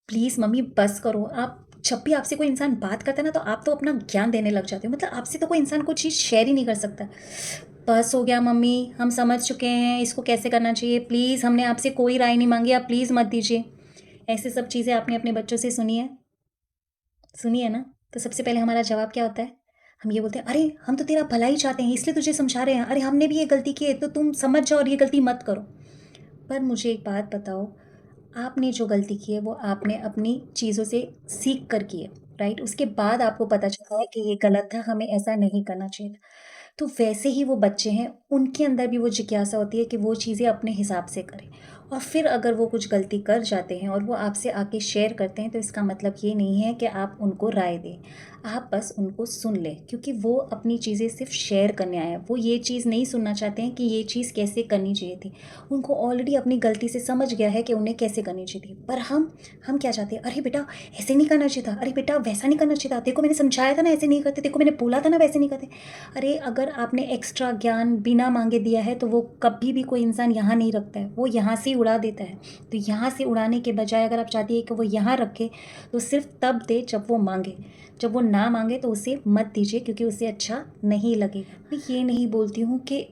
Please mummy बस करो। आप जब भी आपसे कोई इंसान बात करता है ना, तो आप तो अपना ज्ञान देने लग जाते हो। मतलब आपसे तो कोई इंसान कोई चीज़ शेयर ही नहीं कर सकता। बस हो गया मम्मी, हम समझ चुके हैं इसको कैसे करना चाहिए। प्लीज़ हमने आपसे कोई राय नहीं माँगी, आप प्लीज़ मत दीजिए। ऐसे सब चीज़ें आपने अपने बच्चों से सुनी है ना? तो सबसे पहले हमारा जवाब क्या होता है? हम ये बोलते हैं, "अरे! हम तो तेरा भला ही चाहते हैं, इसलिए तुझे समझा रहे हैं। अरे! हमने भी ये गलती की है, तो तुम समझ जाओ और ये गलती मत करो।" पर मुझे एक बात बताओ, आपने जो गलती की है वो आपने अपनी चीज़ों से सीख कर की है, राइट? उसके बाद आपको पता चला है कि ये गलत था, हमें ऐसा नहीं करना चाहिए था। तो वैसे ही वो बच्चे हैं, उनके अंदर भी वो जिज्ञासा होती है कि वो चीज़ें अपने हिसाब से करें। और फिर अगर वो कुछ गलती कर जाते हैं और वो आपसे आके शेयर करते हैं, तो इसका मतलब ये नहीं है कि आप उनको राय दें। आप बस उनको सुन लें, क्योंकि वो अपनी चीज़ें सिर्फ़ शेयर करने आए हैं। वो ये चीज़ नहीं सुनना चाहते हैं कि ये चीज़ कैसे करनी चाहिए थी। उनको ऑलरेडी अपनी गलती से समझ गया है कि उन्हें कैसे करनी चाहिए थी। पर हम क्या चाहते हैं, "अरे बेटा, ऐसे नहीं करना चाहिए था। अरे बेटा, वैसा नहीं करना चाहिए था। देखो मैंने समझाया था ना, ऐसे नहीं करते। देखो मैंने बोला था ना, वैसे नहीं करते।" अरे अगर आपने एक्स्ट्रा ज्ञान बिना माँगे दिया है, तो वो कभी भी कोई इंसान यहाँ नहीं रखता है, वो यहाँ से ही उड़ा देता है। तो यहाँ से उड़ाने के बजाय अगर आप चाहती हैं कि वो यहाँ रखे, तो सिर्फ़ तब दें जब वो माँगे। जब वो ना माँगे तो उसे मत दीजिए, क्योंकि उसे अच्छा नहीं लगेगा। मैं ये नहीं बोलती हूँ कि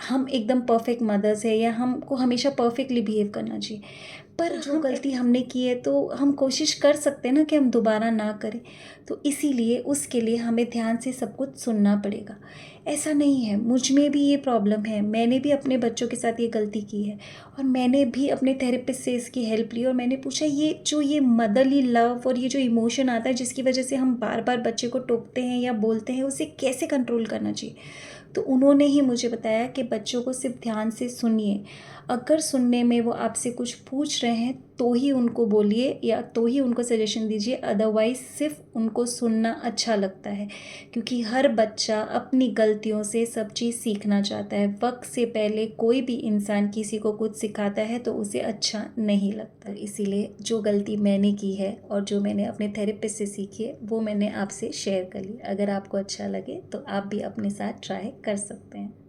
हम एकदम परफेक्ट मदर्स हैं या हमको हमेशा परफेक्टली बिहेव करना चाहिए। पर जो गलती हमने की है, तो हम कोशिश कर सकते हैं ना कि हम दोबारा ना करें। तो इसीलिए उसके लिए हमें ध्यान से सब कुछ सुनना पड़ेगा। ऐसा नहीं है, मुझ में भी ये प्रॉब्लम है, मैंने भी अपने बच्चों के साथ ये गलती की है और मैंने भी अपने थेरेपिस्ट से इसकी हेल्प ली और मैंने पूछा ये मदरली लव और ये जो इमोशन आता है जिसकी वजह से हम बार-बार बच्चे को टोकते हैं या बोलते हैं, उसे कैसे कंट्रोल करना चाहिए। तो उन्होंने ही मुझे बताया कि बच्चों को सिर्फ ध्यान से सुनिए। अगर सुनने में वो आपसे कुछ पूछ रहे हैं, तो ही उनको बोलिए या तो ही उनको सजेशन दीजिए, अदरवाइज़ सिर्फ़ उनको सुनना अच्छा लगता है। क्योंकि हर बच्चा अपनी गलतियों से सब चीज़ सीखना चाहता है। वक़्त से पहले कोई भी इंसान किसी को कुछ सिखाता है तो उसे अच्छा नहीं लगता। इसीलिए जो गलती मैंने की है और जो मैंने अपने थेरेपिस्ट से सीखी है, वो मैंने आपसे शेयर कर ली। अगर आपको अच्छा लगे तो आप भी अपने साथ ट्राई कर सकते हैं।